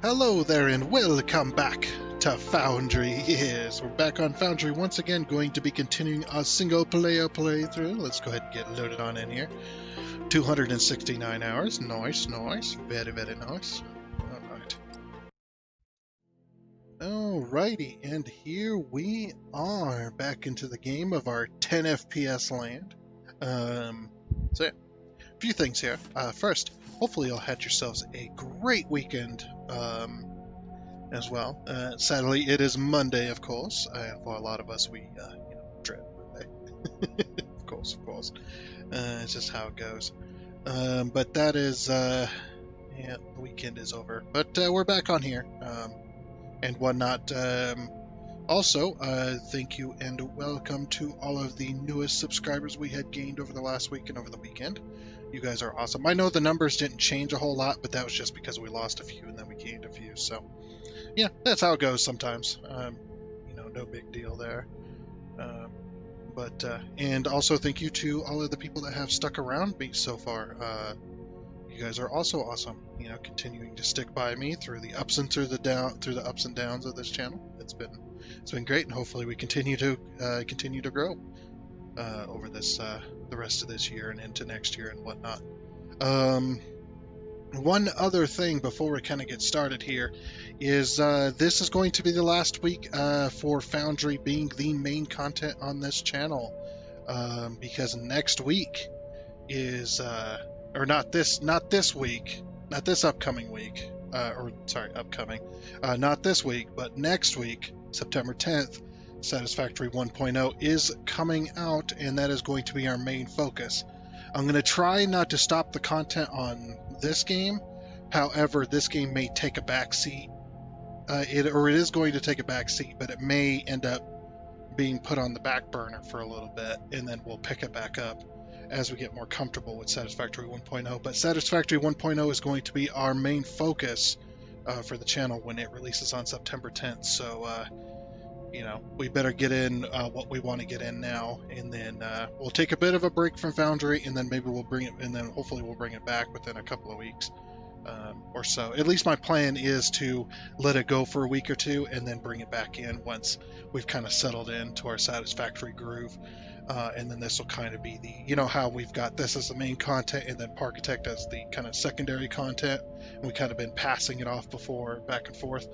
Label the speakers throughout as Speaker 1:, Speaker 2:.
Speaker 1: Hello there and welcome back to Foundry. Yes, we're back on Foundry once again, going to be continuing a single player playthrough. Let's go ahead and get loaded on in here. 269 hours. Nice, nice. Very, very nice. Alright. Alrighty, and here we are back into the game of our 10 FPS land. So yeah, a few things here. First, hopefully you'll had yourselves a great weekend. As well. Sadly, it is Monday, of course. For a lot of us, we dread Monday. Of course, of course. It's just how it goes. But that is, yeah, the weekend is over. But we're back on here and whatnot. Also, thank you and welcome to all of the newest subscribers we had gained over the last week and over the weekend. You guys are awesome. I know the numbers didn't change a whole lot, but that was just because we lost a few and then we gained a few. So, yeah, that's how it goes sometimes. No big deal there. And also thank you to all of the people that have stuck around me so far. You guys are also awesome. Continuing to stick by me through the ups and downs of this channel. It's been great, and hopefully we continue to grow over the rest of this year and into next year and whatnot. One other thing before we kind of get started here is this is going to be the last week for Foundry being the main content on this channel, because next week is not this upcoming week, not this week, but next week, September 10th, Satisfactory 1.0 is coming out, and that is going to be our main focus. I'm going to try not to stop the content on this game. However, this game may take a back seat. It is going to take a back seat, but it may end up being put on the back burner for a little bit, and then we'll pick it back up as we get more comfortable with Satisfactory 1.0. But Satisfactory 1.0 is going to be our main focus for the channel when it releases on September 10th. So, we better get in what we want to get in now, and then we'll take a bit of a break from Foundry, and then maybe we'll bring it, and then hopefully we'll bring it back within a couple of weeks or so. At least my plan is to let it go for a week or two, and then bring it back in once we've kind of settled into our Satisfactory groove. And then this will kind of be the, how we've got this as the main content, and then Parkitect as the kind of secondary content. And we kind of been passing it off before, back and forth.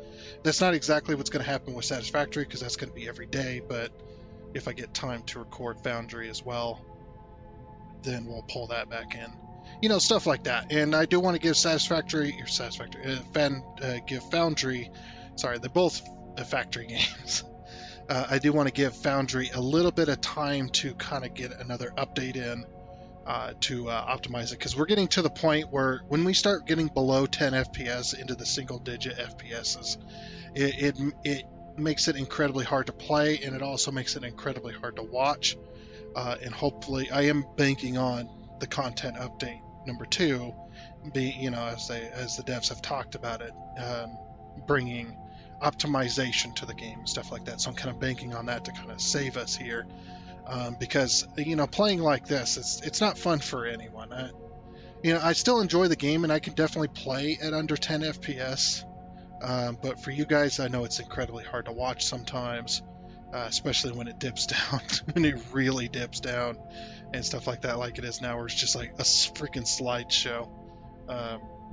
Speaker 1: That's not exactly what's going to happen with Satisfactory, because that's going to be every day. But if I get time to record Foundry as well, then we'll pull that back in. Stuff like that. And I do want to give give Foundry, sorry, they're both factory games. I do want to give Foundry a little bit of time to kind of get another update in to optimize it, because we're getting to the point where when we start getting below 10 FPS into the single-digit FPSs, it makes it incredibly hard to play, and it also makes it incredibly hard to watch. And hopefully, I am banking on the content update number 2, as the devs have talked about it, bringing optimization to the game and stuff like that. So I'm kind of banking on that to kind of save us here, because playing like this, it's not fun for anyone. I still enjoy the game, and I can definitely play at under 10 FPS, but for you guys, I know it's incredibly hard to watch sometimes, especially when it dips down, when it really dips down and stuff like that, like it is now, where it's just like a freaking slideshow,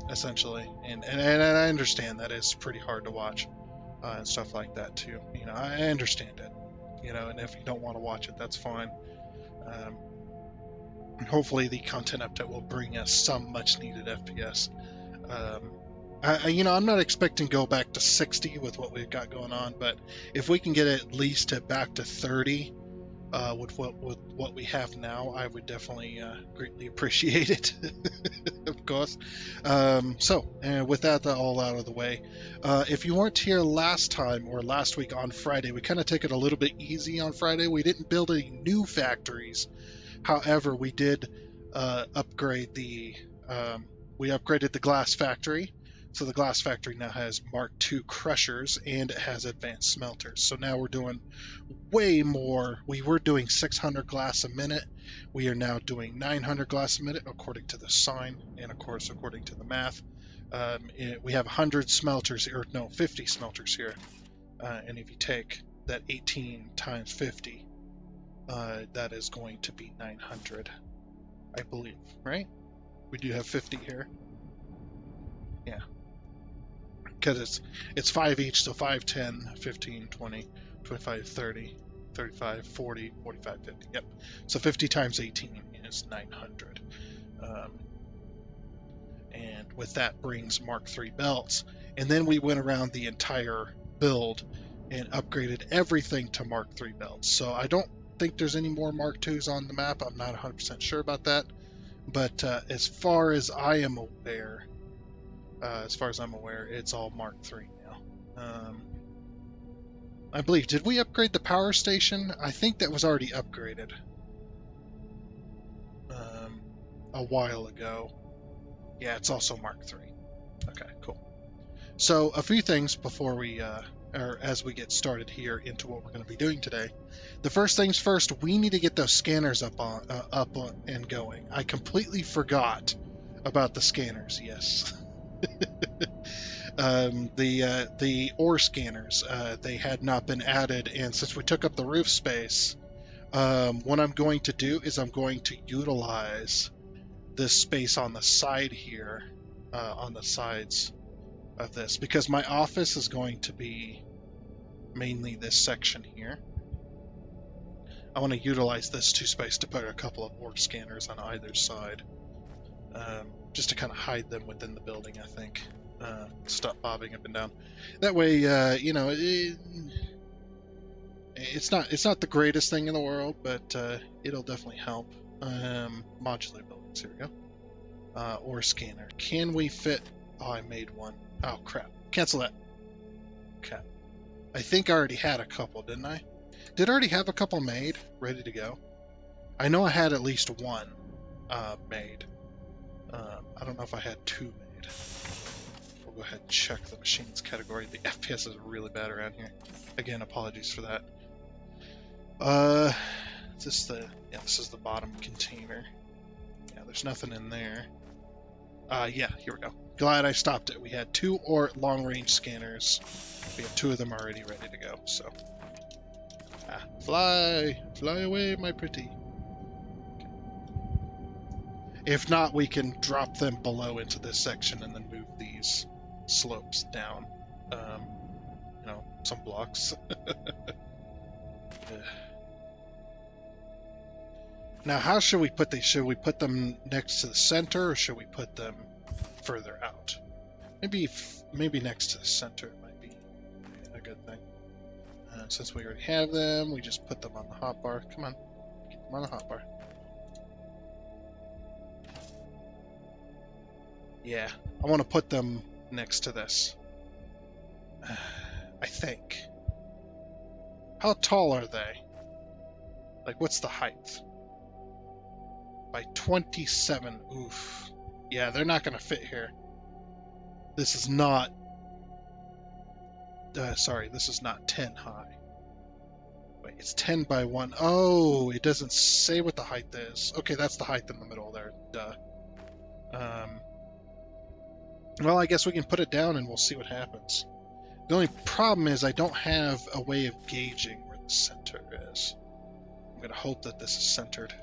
Speaker 1: essentially. And I understand that it's pretty hard to watch. And stuff like that too. I understand it. And if you don't want to watch it, that's fine. And hopefully the content update will bring us some much needed FPS. I'm not expecting to go back to 60 with what we've got going on, but if we can get at least back to 30 with what we have now, I would definitely greatly appreciate it. Of course. With that all out of the way, if you weren't here last time or last week on Friday, we kind of took it a little bit easy on Friday. We didn't build any new factories. However, we did upgrade we upgraded the glass factory. So the glass factory now has Mark II crushers, and it has advanced smelters. So now we're doing way more. We were doing 600 glass a minute. We are now doing 900 glass a minute, according to the sign, and of course, according to the math. We have 100 smelters, or no, 50 smelters here. And if you take that 18 times 50, that is going to be 900, I believe, right? We do have 50 here. Yeah. Because it's 5 each, so 5, 10, 15, 20, 25, 30, 35, 40, 45, 50. Yep. So 50 times 18 is 900. And with that brings Mark III belts. And then we went around the entire build and upgraded everything to Mark III belts. So I don't think there's any more Mark IIs on the map. I'm not 100% sure about that. But as far as I am aware, it's all Mark III now. I believe, did we upgrade the power station? I think that was already upgraded a while ago. Yeah, it's also Mark III. Okay, cool. So a few things before we, or as we get started here into what we're going to be doing today. The first things first, we need to get those scanners up and going. I completely forgot about the scanners. Yes. The ore scanners, they had not been added, and since we took up the roof space, what I'm going to do is I'm going to utilize this space on the side here, on the sides of this, because my office is going to be mainly this section here. I want to utilize this space to put a couple of ore scanners on either side, just to kind of hide them within the building, I think. Stop bobbing up and down. That way, you know, it's not the greatest thing in the world, but it'll definitely help. Modular buildings. Here we go. Ore scanner. Can we fit? Oh, I made one. Oh crap! Cancel that. Okay. I think I already had a couple, didn't I? Did I already have a couple made, ready to go? I know I had at least one made. I don't know if I had two made. We'll go ahead and check the machines category. The FPS is really bad around here. Again, apologies for that. This is the bottom container. Yeah, there's nothing in there. Yeah, here we go. Glad I stopped it. We had 2 long-range scanners. We have 2 of them already ready to go, so. Fly away, my pretty. Okay. If not, we can drop them below into this section and then move these slopes down. You know, some blocks. Now, how should we put these? Should we put them next to the center, or should we put them further out? Maybe next to the center might be a good thing. Since we already have them, we just put them on the hotbar. Come on, get them on the hotbar. Yeah, I want to put them next to this. I think. How tall are they? Like, what's the height? By 27. Oof. Yeah, they're not going to fit here. This is not... sorry, this is not 10 high. Wait, it's 10 by 1. Oh, it doesn't say what the height is. Okay, that's the height in the middle there. Duh. Well, I guess we can put it down and we'll see what happens. The only problem is I don't have a way of gauging where the center is. I'm going to hope that this is centered.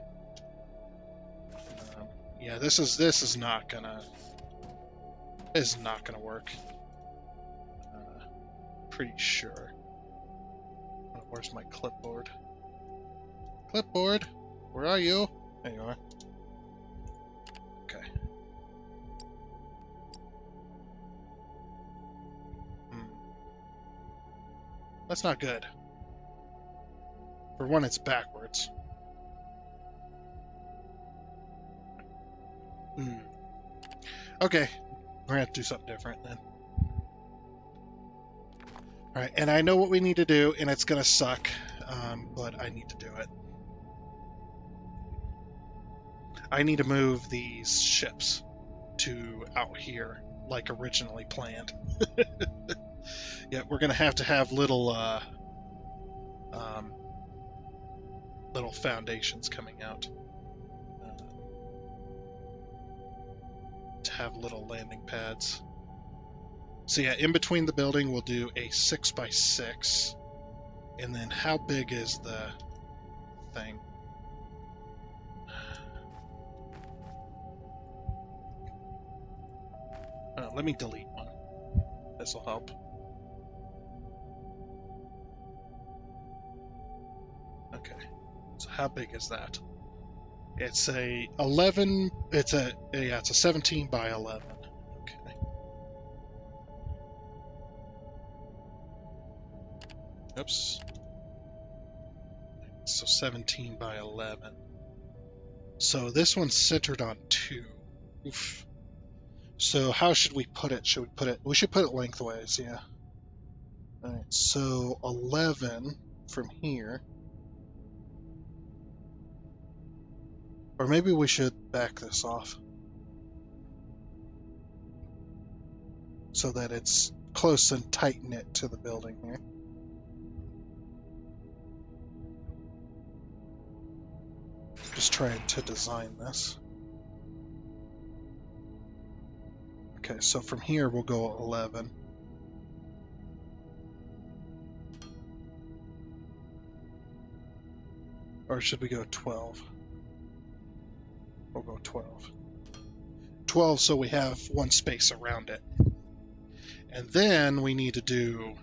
Speaker 1: Yeah, this is not gonna work. Pretty sure. Where's my clipboard? Clipboard, where are you? There you are. Okay. That's not good. For one, it's backwards. Okay, we're gonna have to do something different then. Alright, and I know what we need to do, and it's gonna suck, but I need to do it. I need to move these ships to out here, like originally planned. Yeah, we're gonna have to have little foundations coming out. To have little landing pads. So yeah, in between the building, we'll do a 6x6. And then how big is the thing? Let me delete one. This will help. Okay. So how big is that? It's a 11. It's a 17 by 11. Okay. Oops. So 17 by 11. So this one's centered on 2. Oof. So how should we put it? We should put it lengthways, yeah. All right, so 11 from here. Or maybe we should back this off so that it's close and tight knit to the building here. Just trying to design this. Okay, so from here we'll go 11. Or should we go 12? We'll go 12. 12 so we have one space around it. And then we need to do...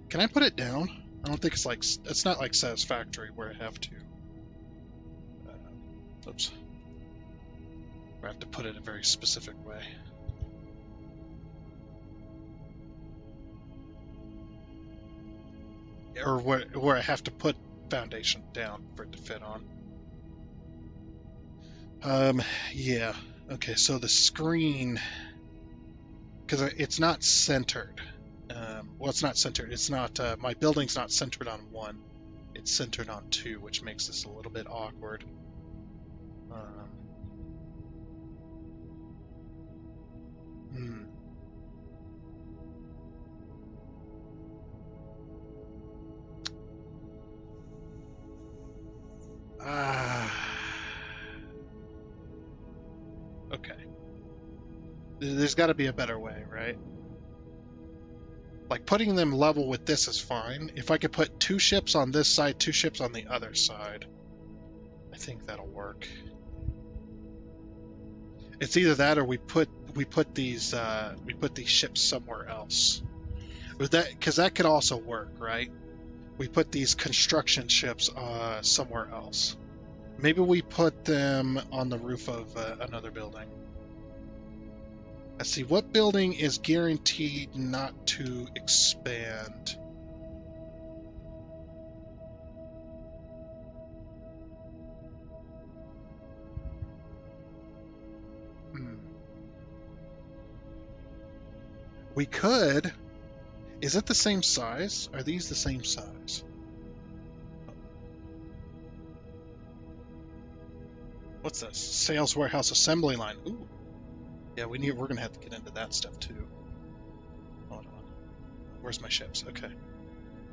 Speaker 1: Can I put it down? I don't think it's not like Satisfactory where I have to... oops. I have to put it a very specific way. Or where I have to put foundation down for it to fit on. Yeah. Okay, so the screen, because it's not centered. Well, it's not centered. It's not. My building's not centered on 1. It's centered on 2, which makes this a little bit awkward. Okay. There's got to be a better way, right? Like, putting them level with this is fine. If I could put 2 ships on this side, 2 ships on the other side, I think that'll work. It's either that or we put these ships somewhere else. Because that could also work, right? We put these construction ships somewhere else. Maybe we put them on the roof of another building. Let's see, what building is guaranteed not to expand? We could. Is it the same size? Are these the same size? What's this? Sales warehouse assembly line. Ooh. Yeah, we're gonna have to get into that stuff too. Hold on. Where's my ships? Okay.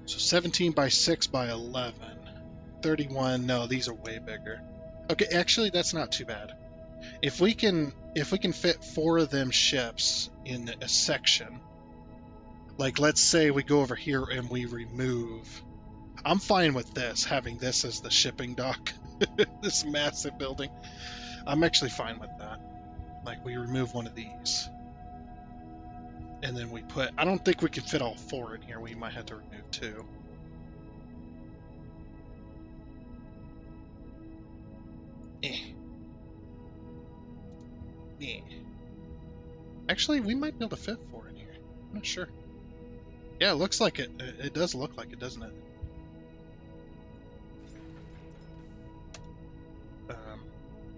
Speaker 1: So 17 by 6 by 11. 31. No, these are way bigger. Okay, actually that's not too bad. If we can fit 4 of them ships in a section, like let's say we go over here and we remove, I'm fine with this, having this as the shipping dock, this massive building. I'm actually fine with that. Like, we remove one of these, and then we put, I don't think we can fit all 4 in here. We might have to remove 2. Actually, we might be able to fit 4 in here. I'm not sure. Yeah, it looks like it. It does look like it, doesn't it?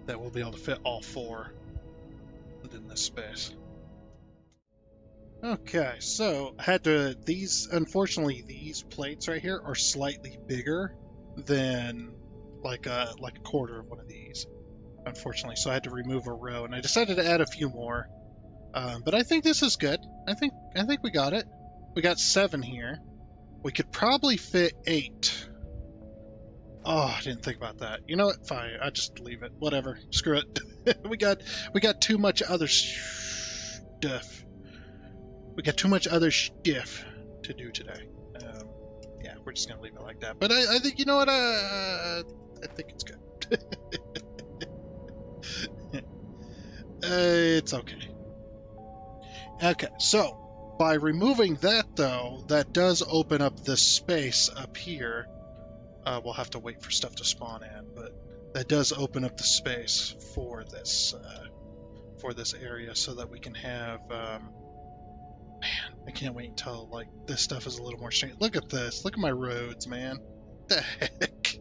Speaker 1: That we'll be able to fit all 4 within this space. Okay, so I had to. Unfortunately, these plates right here are slightly bigger than like a quarter of one of these. Unfortunately, so I had to remove a row, and I decided to add a few more. But I think this is good. I think we got it. We got 7 here. We could probably fit 8. Oh, I didn't think about that. You know what? Fine. I just leave it. Whatever. Screw it. we got too much other stuff. We got too much other stuff to do today. Yeah, we're just gonna leave it like that. But I think, you know what? I think it's good. It's okay. Okay, so by removing that, though, that does open up this space up here. We'll have to wait for stuff to spawn in, but that does open up the space for this area so that we can have. Man, I can't wait until like this stuff is a little more straight. Look at this. Look at my roads, man. The heck.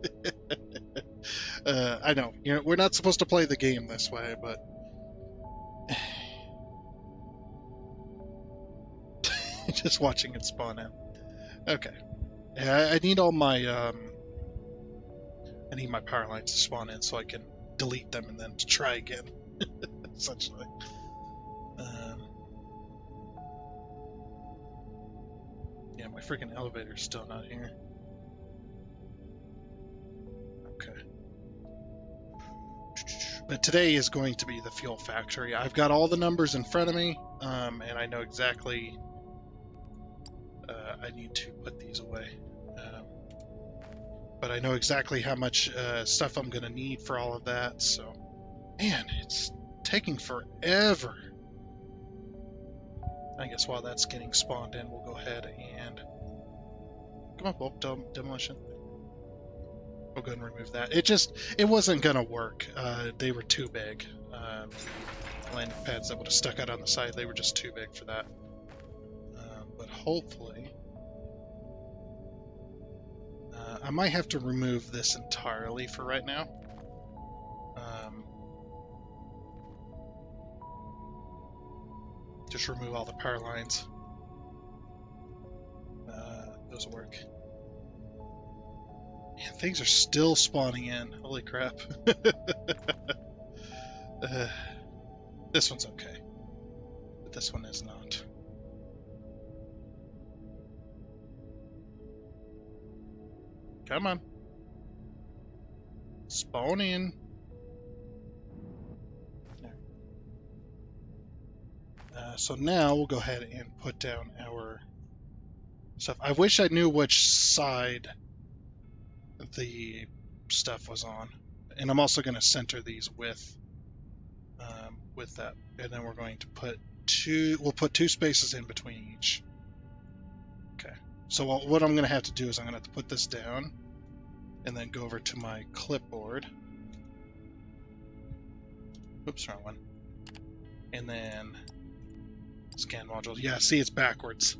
Speaker 1: I know, we're not supposed to play the game this way, but just watching it spawn in. Okay. Yeah, I need all my I need my power lines to spawn in so I can delete them and then to try again, essentially. Yeah, my freaking elevator's still not here. Okay. But today is going to be the fuel factory. I've got all the numbers in front of me, and I know exactly. I need to put these away. But I know exactly how much stuff I'm going to need for all of that. So, man, it's taking forever. I guess while that's getting spawned in, we'll go ahead and come on, bulk demolition. We'll go ahead and remove that. It wasn't going to work. They were too big. Landing pads that would have stuck out on the side, they were just too big for that. But hopefully, I might have to remove this entirely for right now. Just remove all the power lines. Those work. Man, things are still spawning in. Holy crap. This one's okay. But this one is not. Come on. Spawn in. So now we'll go ahead and put down our stuff. I wish I knew which side the stuff was on. And I'm also going to center these with that. And then we're going to put we'll put 2 spaces in between each. Okay. So what I'm going to have to do is I'm going to have to put this down and then go over to my clipboard. Oops, wrong one. And then scan module. Yeah, see, it's backwards.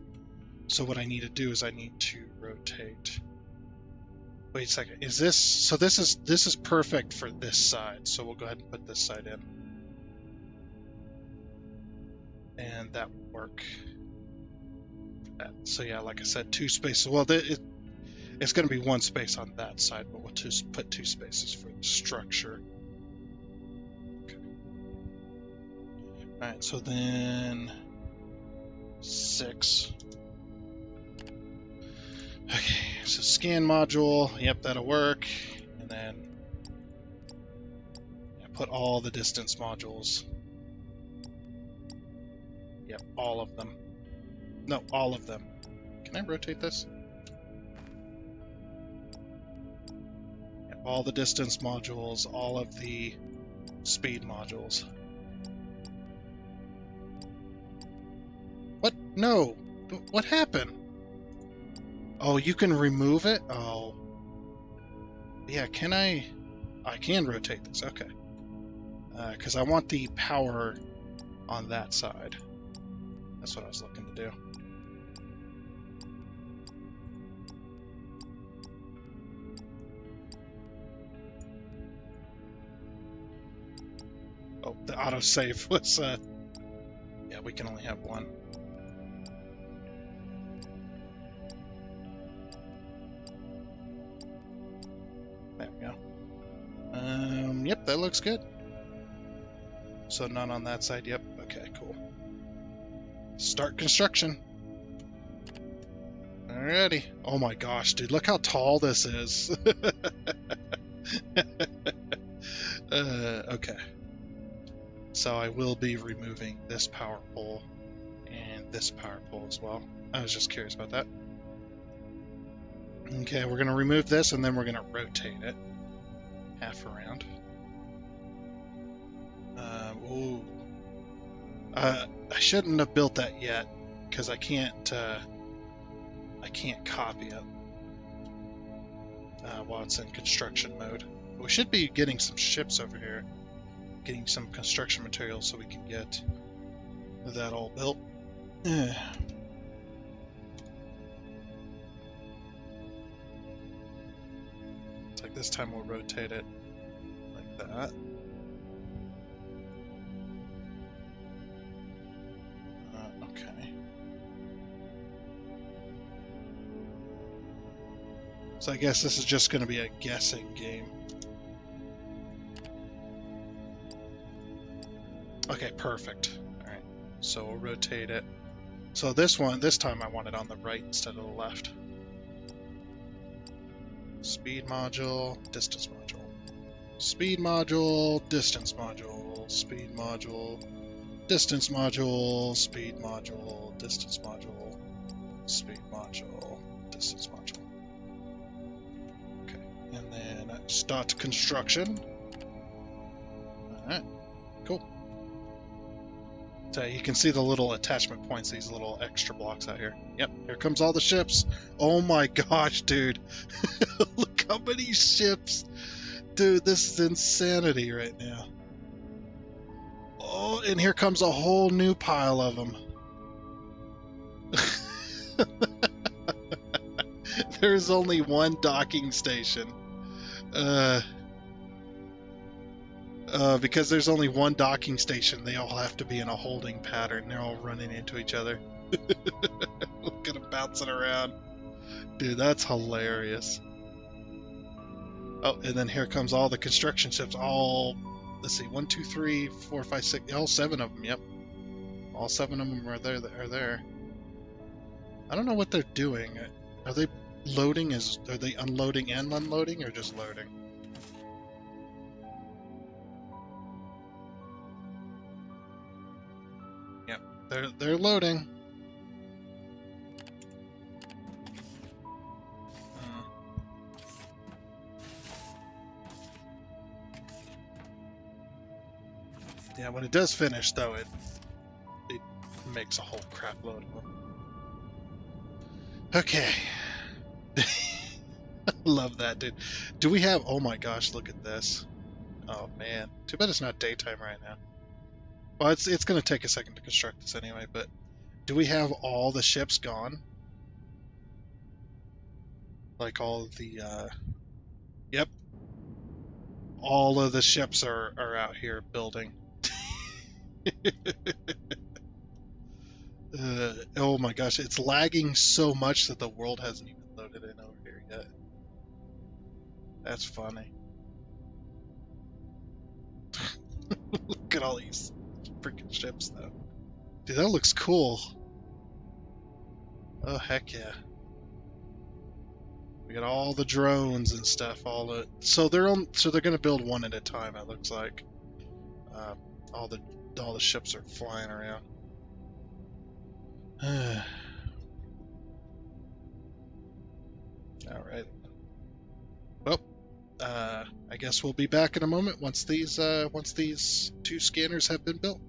Speaker 1: So what I need to do is I need to rotate. Wait a second. Is this so? This is perfect for this side. So we'll go ahead and put this side in, and that will work. So yeah, like I said, 2 spaces. Well, it's going to be 1 space on that side, but we'll just put 2 spaces for the structure. Okay. All right. So then 6. Okay, so scan module, yep, that'll work. And then put all the distance modules. Yep, all of them. No, all of them. Can I rotate this? Yep, all the distance modules, all of the speed modules. What? No! What happened? Oh, you can remove it? Oh. Yeah, can I can rotate this, okay. Because I want the power on that side. That's what I was looking to do. Oh, the autosave was, yeah, we can only have 1. There we go. Yep, that looks good. So none on that side, yep. Okay, cool. Start construction. Alrighty. Oh my gosh, dude, look how tall this is. Okay. So I will be removing this power pole and this power pole as well. I was just curious about that. Okay, we're going to remove this, and then we're going to rotate it half around. Ooh. I shouldn't have built that yet, because I can't copy it while it's in construction mode. We should be getting some ships over here, getting some construction materials so we can get that all built. It's like this time we'll rotate it like that. Okay. So I guess this is just going to be a guessing game. Okay, perfect. All right, so we'll rotate it. So this time I want it on the right instead of the left. Speed module, distance module. Speed module, distance module. Speed module, distance module. Speed module, distance module. Speed module, distance module. Okay, and then start construction. All right, cool. So you can see the little attachment points, these little extra blocks out here. Yep, here comes all the ships. Oh my gosh, dude. Look how many ships. Dude, this is insanity right now. Oh, and here comes a whole new pile of them. There's only one docking station. Because there's only one docking station, they all have to be in a holding pattern. They're all running into each other. Look at them bouncing around. Dude, that's hilarious. Oh, and then here comes all the construction ships. All, let's see, 1, 2, 3, 4, 5, 6, all 7 of them, yep. All 7 of them are there. I don't know what they're doing. Are they loading? Are they unloading and unloading, or just loading? Yep, they're loading. Yeah, when it does finish, though, it makes a whole crap load of them. Okay. Love that, dude. Do we have... Oh my gosh, look at this. Oh man. Too bad it's not daytime right now. Well, it's going to take a second to construct this anyway, but do we have all the ships gone? Like all of the... Yep. All of the ships are out here building. Oh my gosh, it's lagging so much that the world hasn't even loaded in over here yet. That's funny. Look at all these freaking ships, though. Dude, that looks cool. Oh, heck yeah. We got all the drones and stuff. So they're gonna build one at a time. It looks like. All the ships are flying around. All right. Well, I guess we'll be back in a moment once these 2 scanners have been built.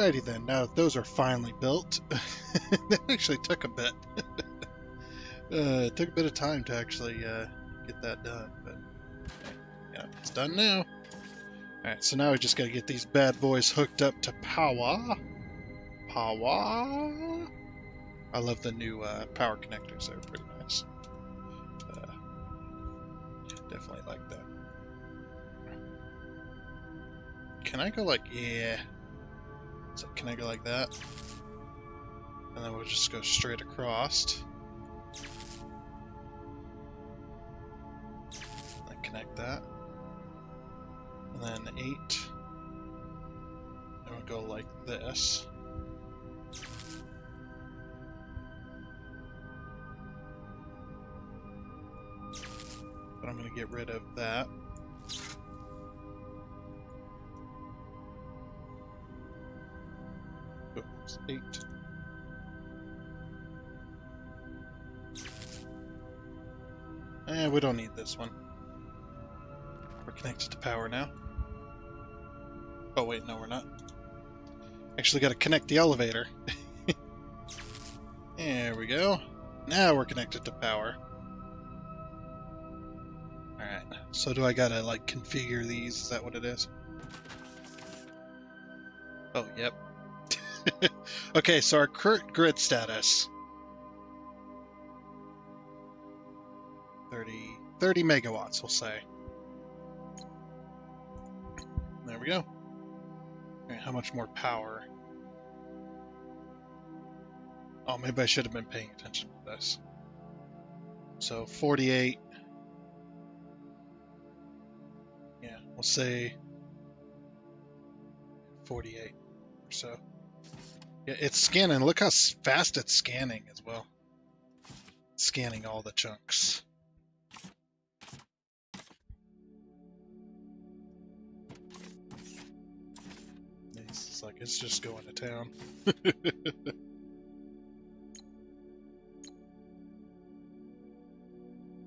Speaker 1: Alrighty then, now that those are finally built, that actually took a bit. It took a bit of time to actually get that done, but yeah, it's done now. Alright, so now we just gotta get these bad boys hooked up to power. Power! I love the new power connectors, they're pretty nice. Definitely like that. Can I go like, yeah. So can I go like that? And then we'll just go straight across. And connect that. And then 8. And we'll go like this. But I'm going to get rid of that. Oops, 8. We don't need this one. We're connected to power now. Oh wait, no we're not. Actually got to connect the elevator. There we go. Now we're connected to power. Alright, so do I gotta like configure these? Is that what it is? Oh, yep. Okay, so our current grid status. 30 megawatts, we'll say. There we go. Alright, how much more power? Oh, maybe I should have been paying attention to this. So 48. Yeah, we'll say 48 or so. Yeah, it's scanning. Look how fast it's scanning as well. Scanning all the chunks. It's like it's just going to town.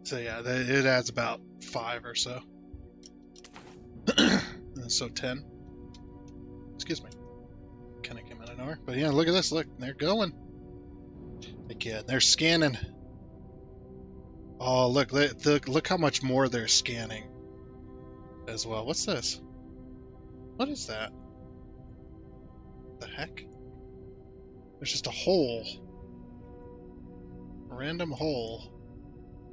Speaker 1: So yeah, it adds about 5 or so. So 10. Excuse me. Kind of came out of nowhere. But yeah, look at this. Look, they're going. Again, they're scanning. Oh, look how much more they're scanning as well. What's this? What is that? The heck? There's just a hole. A random hole.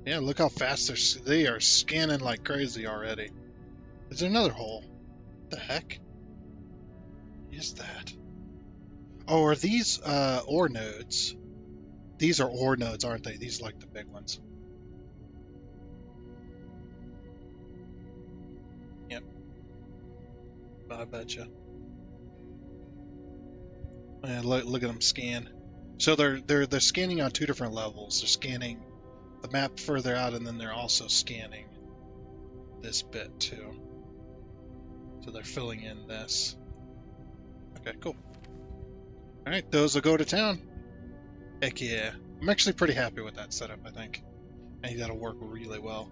Speaker 1: Yeah, look how fast they are scanning like crazy already. Is there another hole? What the heck? What is that? Oh, are these ore nodes? These are ore nodes, aren't they? These are like the big ones. Yep. I betcha. And look at them scan. So they're scanning on 2 different levels. They're scanning the map further out, and then they're also scanning this bit too. So they're filling in this. Okay, cool. All right, those will go to town. Heck yeah! I'm actually pretty happy with that setup. I think that'll work really well.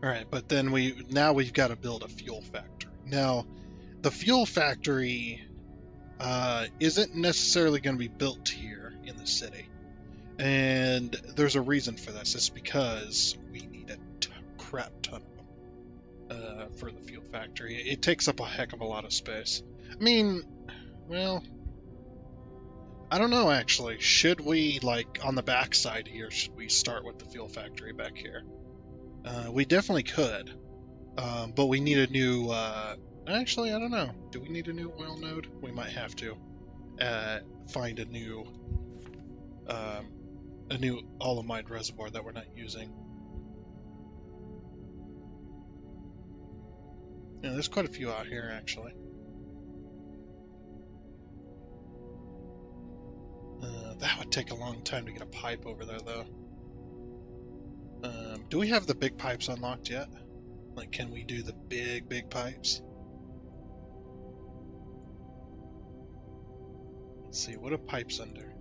Speaker 1: All right, but then now we've got to build a fuel factory. Now, the fuel factory isn't necessarily going to be built here in the city. And there's a reason for this. It's because we need a crap ton of them for the fuel factory. It takes up a heck of a lot of space. I mean, well, I don't know actually. Should we, like, on the back side here, should we start with the fuel factory back here? We definitely could. But we need a new... actually, I don't know. Do we need a new oil node? We might have to find a new olamide reservoir that we're not using. Yeah, there's quite a few out here actually. That would take a long time to get a pipe over there though. Do we have the big pipes unlocked yet? Like, can we do the big pipes? Let's see, what are pipes under?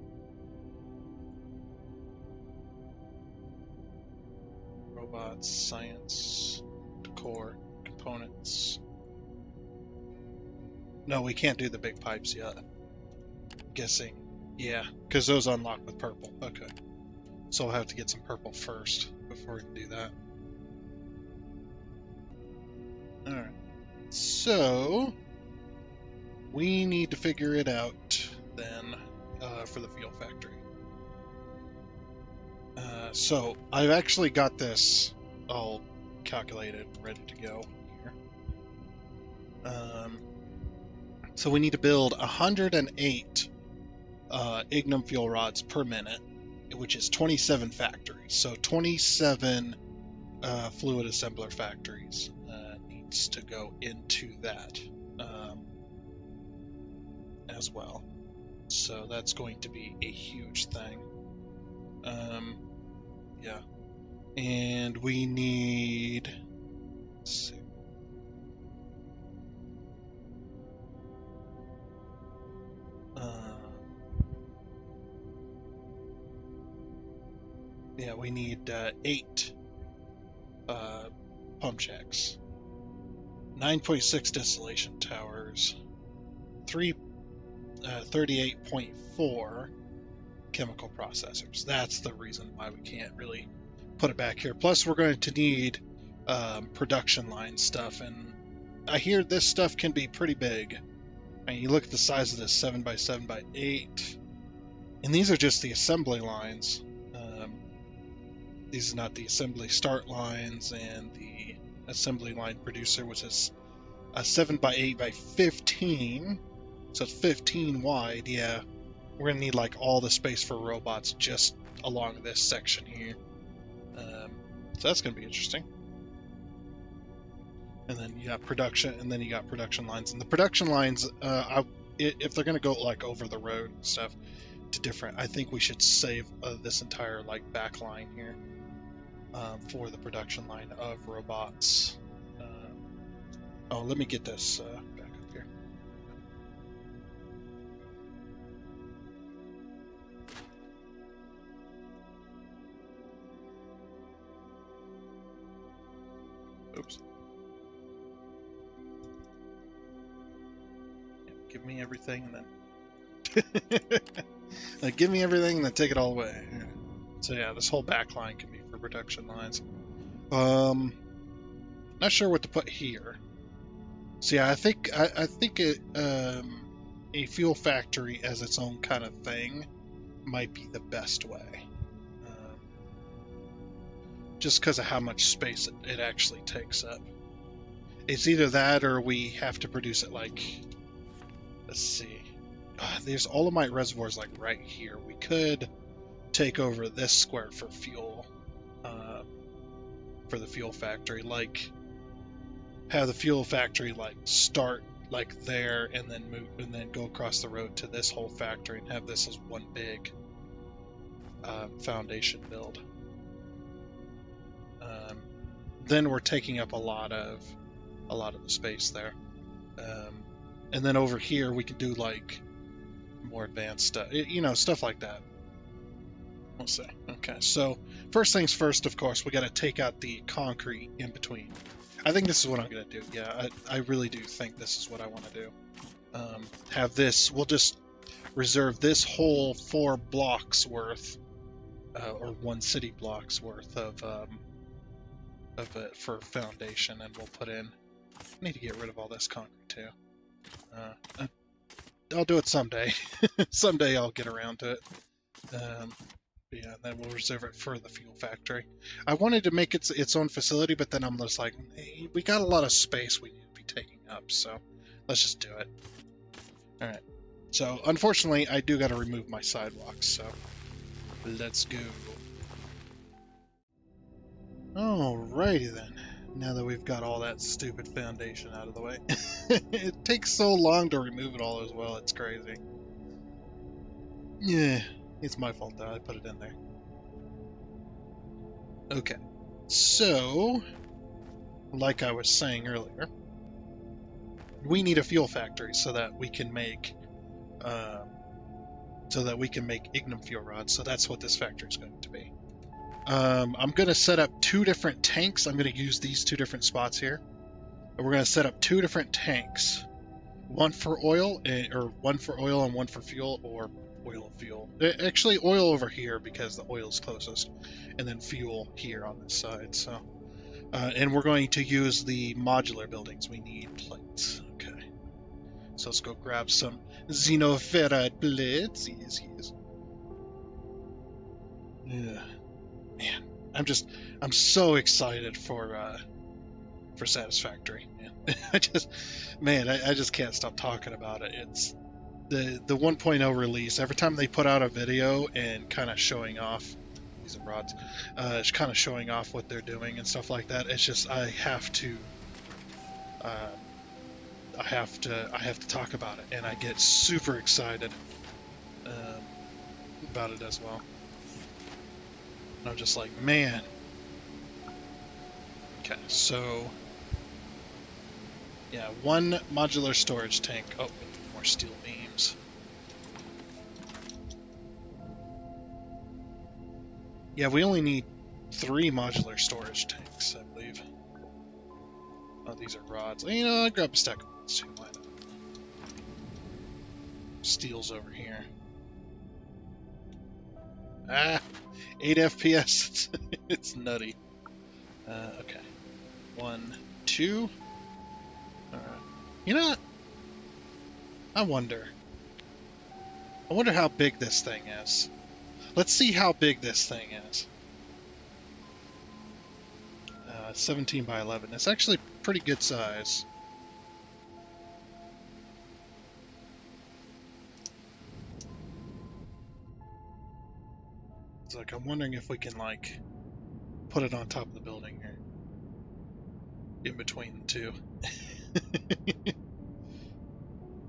Speaker 1: Robots, science, decor, components. No, we can't do the big pipes yet. Guessing. Yeah, because those unlock with purple. Okay. So we'll have to get some purple first before we can do that. Alright. So we need to figure it out then for the fuel factory. So I've actually got this all calculated, ready to go here. So we need to build 108 ignum fuel rods per minute, which is 27 factories. So 27 fluid assembler factories needs to go into that as well. So that's going to be a huge thing. Yeah. And we need... Let's see. Yeah, we need 8 pump jacks, 9.6 distillation towers, 38.4 chemical processors. That's the reason why we can't really put it back here. Plus, we're going to need production line stuff, and I hear this stuff can be pretty big. I mean, you look at the size of this 7x7x8, and these are just the assembly lines. These are not the assembly start lines and the assembly line producer, which is a 7x8x15, so it's 15 wide. Yeah, we're gonna need like all the space for robots just along this section here. So that's gonna be interesting. And then you got production, and then you got production lines. And the production lines, if they're gonna go like over the road and stuff to different, I think we should save this entire like back line here. For the production line of robots. Oh, let me get this back up here. Oops. Yeah, give me everything and then... give me everything and then take it all away. Yeah. So yeah, this whole back line can be for production lines. Not sure what to put here. So yeah, I think it, a fuel factory as its own kind of thing might be the best way. Just because of how much space it actually takes up. It's either that or we have to produce it like... Let's see. There's Olamite reservoirs like right here. We could take over this square for fuel, for the fuel factory, like have the fuel factory like start like there and then move and then go across the road to this whole factory and have this as one big foundation build. Then we're taking up a lot of the space there, and then over here we can do like more advanced stuff, stuff like that. We'll see. Okay, so first things first, of course, we got to take out the concrete in between. I think this is what I'm going to do. Yeah, I really do think this is what I want to do. Have this, we'll just reserve this whole 4 blocks worth, or 1 city block's worth of it for foundation, and we'll put in, I need to get rid of all this concrete too. I'll do it someday. Someday I'll get around to it. Yeah, and then we'll reserve it for the fuel factory. I wanted to make its own facility, but then I'm just like, hey, we got a lot of space we need to be taking up, so let's just do it. Alright, so unfortunately I do got to remove my sidewalks, so let's go. Alrighty then, now that we've got all that stupid foundation out of the way. It takes so long to remove it all as well, it's crazy. Yeah. It's my fault though, I put it in there. Okay, so, like I was saying earlier, we need a fuel factory so that we can make, ignum fuel rods, so that's what this factory is going to be. I'm going to set up 2 different tanks. I'm going to use these 2 different spots here. And we're going to set up 2 different tanks. one for oil, or one for oil and one for fuel, or oil and fuel. Actually, oil over here because the oil is closest, and then fuel here on this side. So, and we're going to use the modular buildings. We need plates. Okay. So let's go grab some xenoferrite plates. Yes. Yeah. Man, I'm so excited for Satisfactory. Man. I just can't stop talking about it. It's the 1.0 release. Every time they put out a video and kind of showing off these are rods, kind of showing off what they're doing and stuff like that. It's just I have to talk about it, and I get super excited about it as well. And I'm just like, man. Okay, so yeah, one modular storage tank. Oh, we need more steel beams. Yeah, we only need 3 modular storage tanks, I believe. Oh, these are rods. You know, I grab a stack of rods too. Why not? Steel's over here. Ah, 8 FPS. It's nutty. Okay. 1, 2. You know what? I wonder how big this thing is. Let's see how big this thing is. 17 by 11. It's actually pretty good size. It's like, I'm wondering if we can, like, put it on top of the building here. In between the two.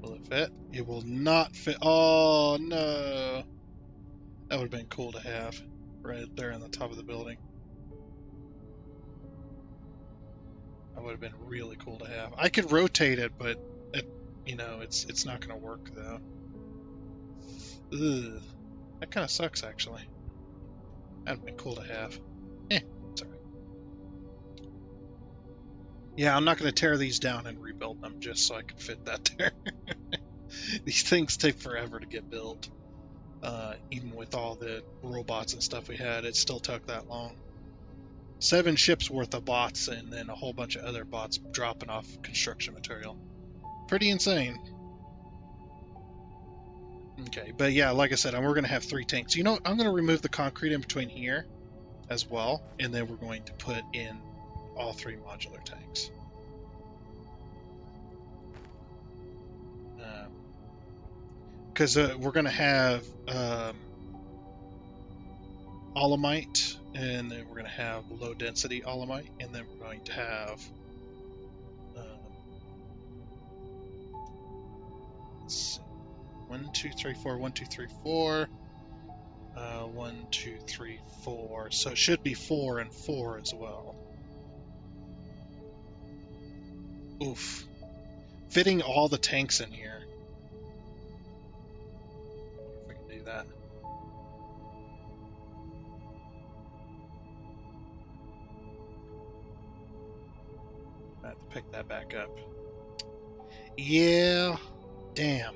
Speaker 1: Will it fit? It will not fit. Oh, no. That would have been cool to have. Right there on the top of the building. That would have been really cool to have. I could rotate it, but you know, it's not going to work though. Ugh. That kind of sucks, actually. That'd been cool to have. Sorry. Yeah, I'm not going to tear these down and rebuild them just so I can fit that there. These things take forever to get built. Even with all the robots and stuff we had, it still took that long. 7 ships worth of bots and then a whole bunch of other bots dropping off construction material. Pretty insane. Okay, but yeah, like I said, we're going to have 3 tanks. You know, I'm going to remove the concrete in between here as well, and then we're going to put in all 3 modular tanks. Because we're going to have alumite, and then we're going to have low density alumite, and then we're going to have let's see, 1, 2, 3, 4, 1, 2, 3, 4, 1, 2, 3, 4. So it should be 4 and 4 as well. Oof. Fitting all the tanks in here. I wonder if we can do that. I have to pick that back up. Yeah. Damn.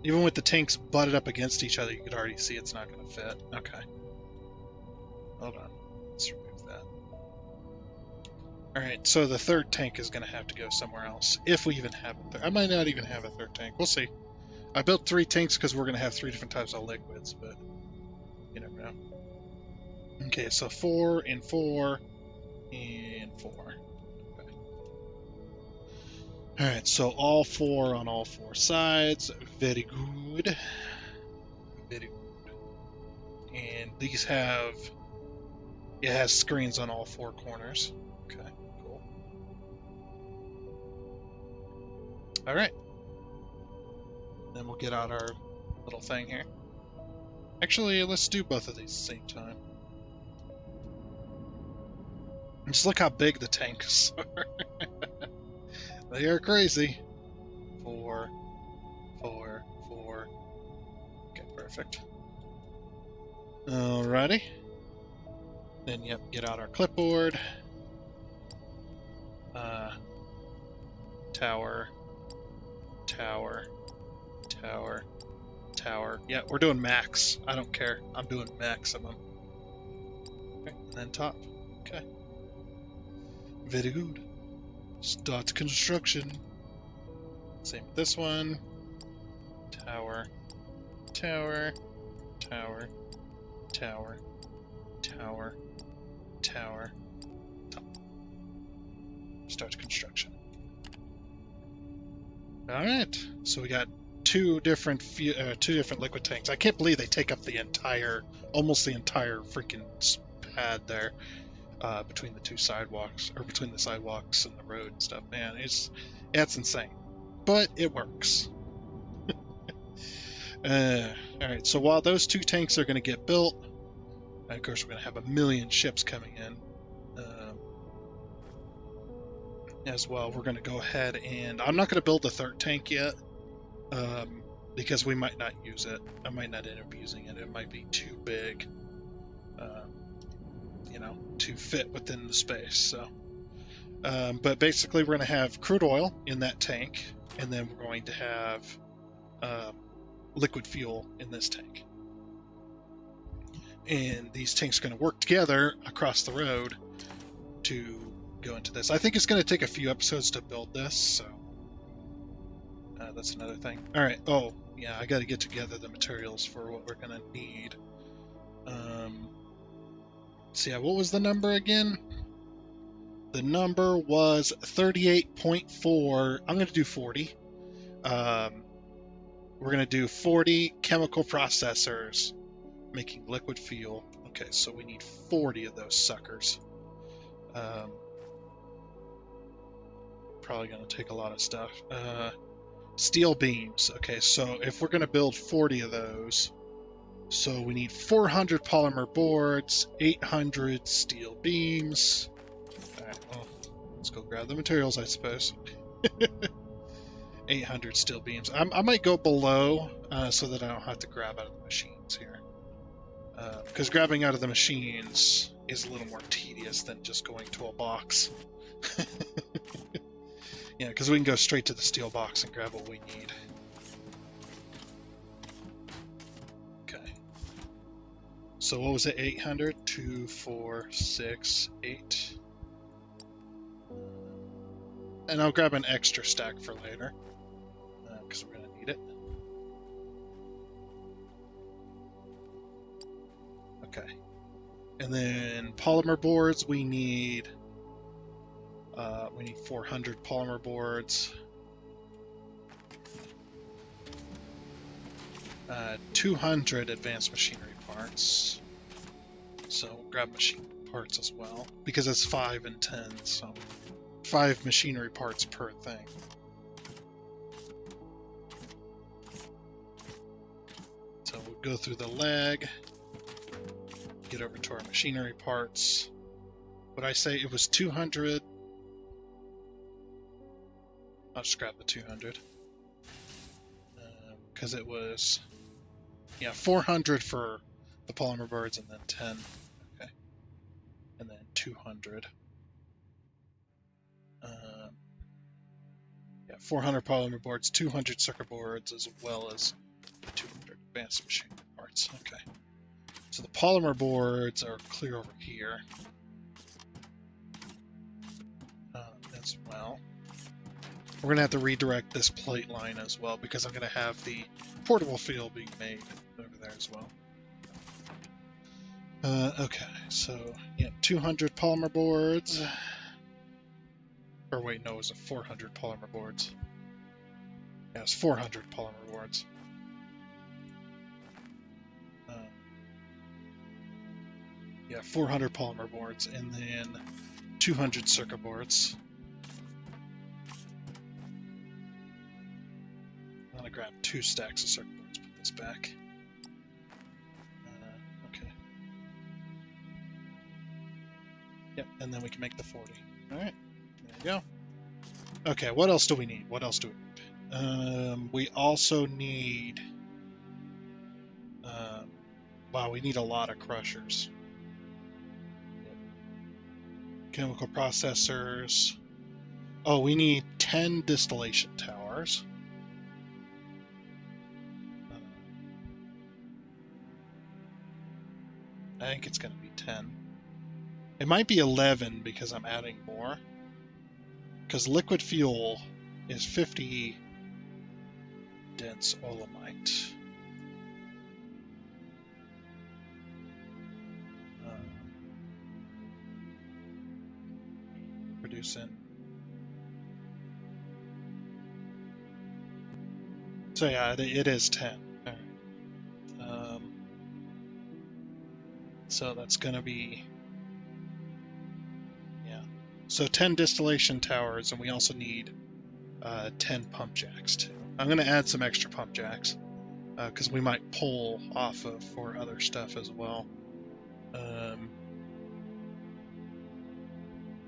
Speaker 1: Even with the tanks butted up against each other, you could already see it's not going to fit. Okay. Hold on. Let's remove that. Alright, so the 3rd tank is going to have to go somewhere else. If we even have it. I might not even have a 3rd tank. We'll see. I built 3 tanks because we're going to have 3 different types of liquids, but you never know. Okay, so 4 and 4 and 4. Okay. Alright, so all 4 on all 4 sides. Very good. Very good. And these have... It has screens on all 4 corners. Okay, cool. Alright. Then we'll get out our little thing here. Actually, let's do both of these at the same time. Just look how big the tanks are. They are crazy. 4, 4, 4. Okay, perfect. Alrighty. Then, yep, get out our clipboard. Tower. tower, tower, tower. Yeah, we're doing max. I don't care. I'm doing maximum. Okay, and then top. Okay. Very good. Start construction. Same with this one. Tower, tower, tower, tower, tower, tower, top. Start construction. All right, so we got two different liquid tanks. I can't believe they take up the entire, almost the entire freaking pad there, between the two sidewalks, or between the sidewalks and the road and stuff. Man, that's insane, but it works. All right, so while those two tanks are going to get built, of course we're going to have a million ships coming in. As well, we're going to go ahead and I'm not going to build the third tank yet, because we might not use it. I might not end up using it. It might be too big, to fit within the space. So, but basically, we're going to have crude oil in that tank, and then we're going to have liquid fuel in this tank. And these tanks are going to work together across the road to go into this. I think it's going to take a few episodes to build this, so that's another thing. All right. Oh, yeah, I got to get together the materials for what we're going to need. So yeah, what was the number again? The number was 38.4. I'm going to do 40. We're going to do 40 chemical processors making liquid fuel. Okay, so we need 40 of those suckers. Probably going to take a lot of stuff. Steel beams. Okay, so if we're going to build 40 of those, so we need 400 polymer boards, 800 steel beams. All right, well, let's go grab the materials, I suppose. 800 steel beams. I might go below, so that I don't have to grab out of the machines here. Because grabbing out of the machines is a little more tedious than just going to a box. Yeah, because we can go straight to the steel box and grab what we need. Okay. So what was it? 800? 2, 4, 6, 8. And I'll grab an extra stack for later, because we're going to need it. Okay. And then polymer boards, we need 400 polymer boards. 200 advanced machinery parts. So we'll grab machine parts as well, because it's 5 and 10, so 5 machinery parts per thing. So we'll go through the leg, get over to our machinery parts. Would I say it was 200? I'll just grab the 200. Because it was, 400 for the polymer boards and then 10. Okay. And then 200. 400 polymer boards, 200 circuit boards, as well as 200 advanced machinery parts. Okay. So the polymer boards are clear over here. As well. We're going to have to redirect this plate line as well, because I'm going to have the portable fuel being made over there as well. Okay, so, 200 polymer boards. Or wait, no, it was 400 polymer boards. Yeah, it's 400 polymer boards. 400 polymer boards, and then 200 circuit boards. I'm going to grab 2 stacks of circuit boards, put this back. Okay. Yep, and then we can make the 40. Alright, there you go. Okay, what else do we need? We also need... wow, we need a lot of crushers. Chemical processors. Oh, we need 10 distillation towers. I think it's going to be 10. It might be 11 because I'm adding more. Because liquid fuel is 50 dense olemite. Producing. So yeah, it is 10. All right. So that's going to be, yeah. So 10 distillation towers, and we also need 10 pump jacks too. I'm going to add some extra pump jacks because we might pull off of for other stuff as well.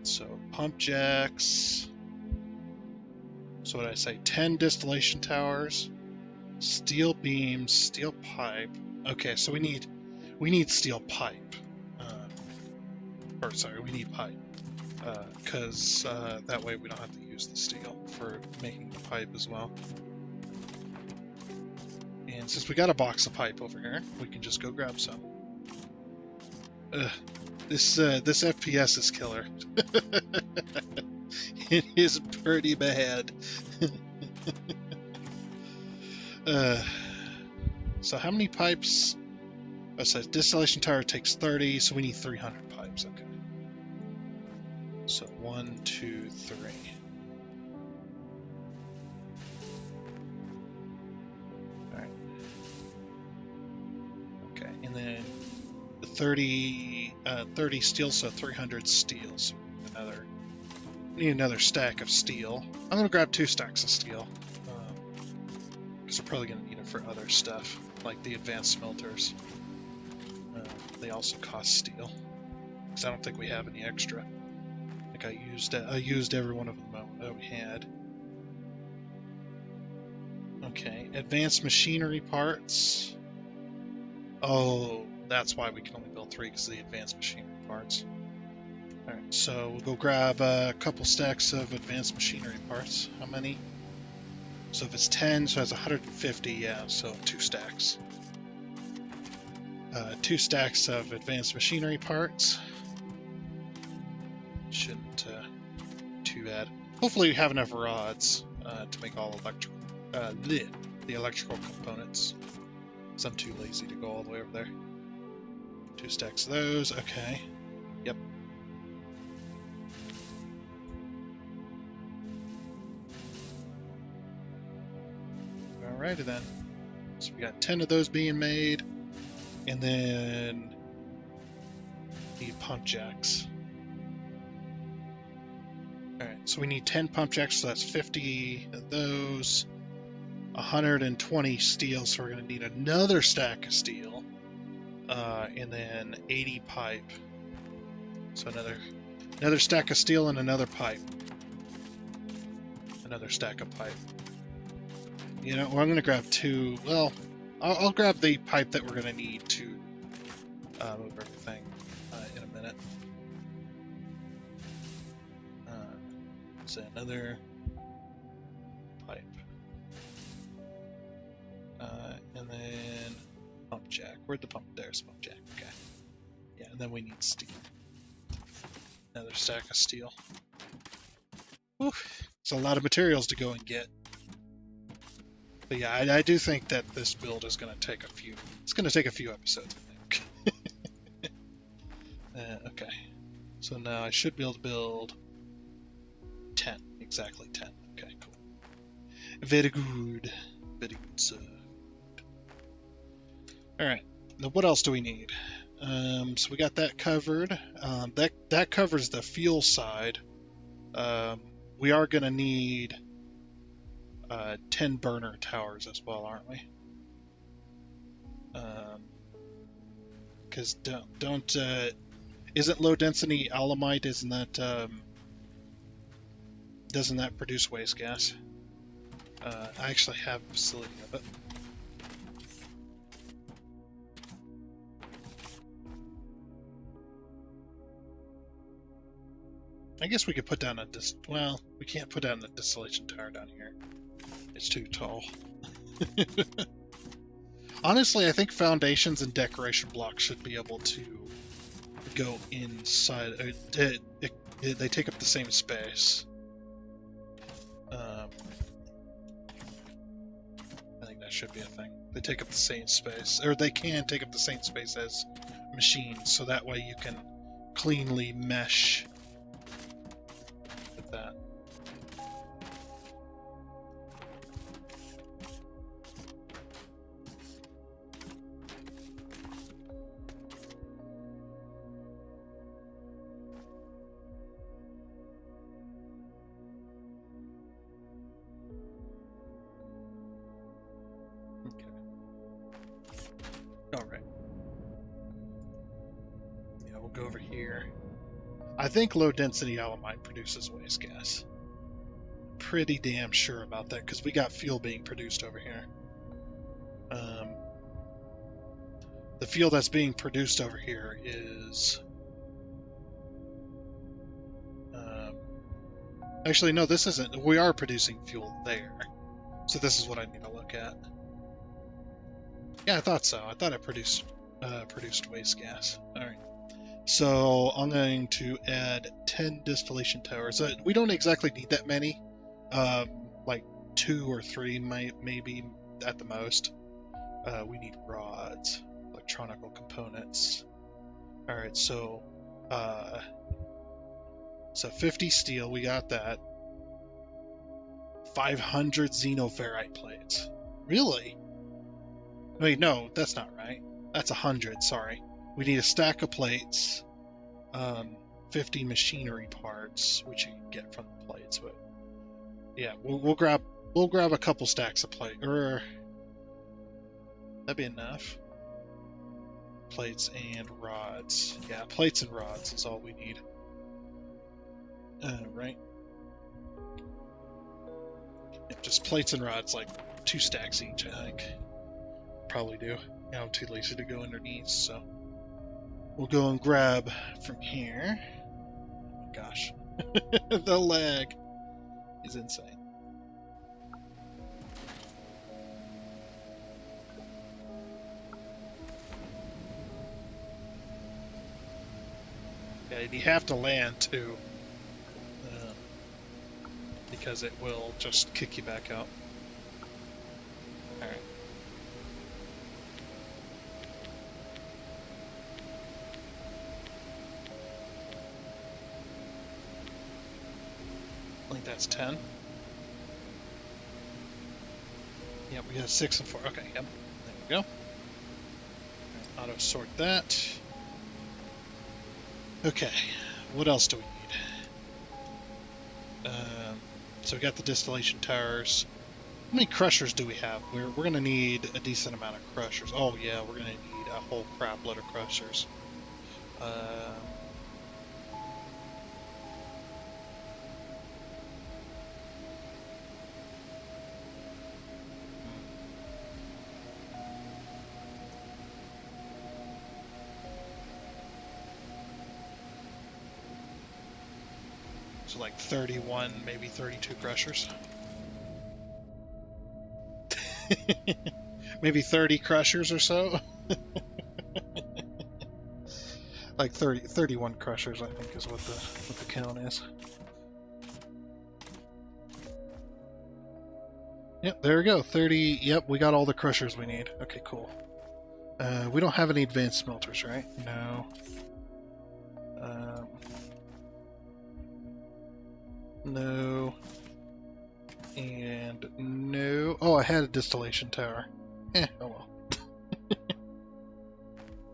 Speaker 1: So pump jacks. So what did I say? 10 distillation towers, steel beams, steel pipe. Okay, so we need steel pipe. We need pipe. Because that way we don't have to use the steel for making the pipe as well. And since we got a box of pipe over here, we can just go grab some. This FPS is killer. It is pretty bad. So how many pipes? Oh, it says distillation tower takes 30, so we need 300 pipes. Okay. So 1, 2, 3. All right. Okay, and then the 30 steel, so 300 steel. So need another stack of steel. I'm gonna grab 2 stacks of steel because we're probably gonna need it for other stuff like the advanced smelters. They also cost steel because I don't think we have any extra. I think I used every one of them that we had. Okay, advanced machinery parts. Oh, that's why we can only build 3 because of the advanced machinery parts. Alright, so we'll go grab a couple stacks of advanced machinery parts. How many? So if it's 10, so that's 150, yeah, so 2 stacks. 2 stacks of advanced machinery parts. Shouldn't too bad. Hopefully we have enough rods to make all the electrical components. Because I'm too lazy to go all the way over there. 2 stacks of those, okay. Yep. Alrighty then. So we got 10 of those being made, and then need pump jacks. Alright, so we need 10 pump jacks, so that's 50 of those, 120 steel, so we're going to need another stack of steel, and then 80 pipe. So another stack of steel and another pipe. Another stack of pipe. You know, I'm going to grab 2. Well, I'll grab the pipe that we're going to need to move everything in a minute. So another pipe. And then pump jack. Where'd the pump? There's pump jack. Okay. Yeah, and then we need steel. Another stack of steel. Whew. It's a lot of materials to go and get. But yeah, I do think that this build is going to take a few. It's going to take a few episodes, I think. Okay. So now I should be able to build 10. Exactly 10. Okay, cool. Very good. Very good, sir. Alright. Now what else do we need? So we got that covered. That covers the fuel side. We are going to need 10 burner towers as well, aren't we? Because isn't low density alemite, doesn't that produce waste gas? I actually have a facility of it. I guess we could put down well, we can't put down a distillation tower down here. It's too tall. Honestly, I think foundations and decoration blocks should be able to go inside. They take up the same space. I think that should be a thing. They take up the same space, or they can take up the same space as machines, so that way you can cleanly mesh with that. Go over here. I think low density alamine produces waste gas. Pretty damn sure about that because we got fuel being produced over here. The fuel that's being produced over here is... actually, no, this isn't. We are producing fuel there. So this is what I need to look at. Yeah, I thought so. I thought it produced waste gas. All right. So I'm going to add 10 distillation towers. We don't exactly need that many, like 2 or 3 maybe at the most. We need rods, electronical components. All right, so 50 steel, we got that. 500 xenoferrite plates. Really? Wait, no, that's not right. That's 100, sorry. We need a stack of plates, 50 machinery parts, which you can get from the plates. But yeah, we'll grab a couple stacks of plate, or that'd be enough. Plates and rods. Yeah, plates and rods is all we need. Right. Yeah, just plates and rods, like 2 stacks each, I think. Probably do. I'm too lazy to go underneath, so. We'll go and grab from here. Oh my gosh. The lag is insane. Yeah, you have to land too. Because it will just kick you back out. Alright. I think that's 10. Yep, we got 6 and 4. Okay, yep. There we go. Auto sort that. Okay, what else do we need? So we got the distillation towers. How many crushers do we have? We're going to need a decent amount of crushers. Oh yeah, we're going to need a whole crap load of crushers. So like 31, maybe 32 crushers. Maybe 30 crushers or so. Like 31 crushers, I think, is what the count is. Yep, there we go. 30. Yep, we got all the crushers we need. Okay, cool. We don't have any advanced smelters, right? No. No. And no. Oh, I had a distillation tower. Oh well.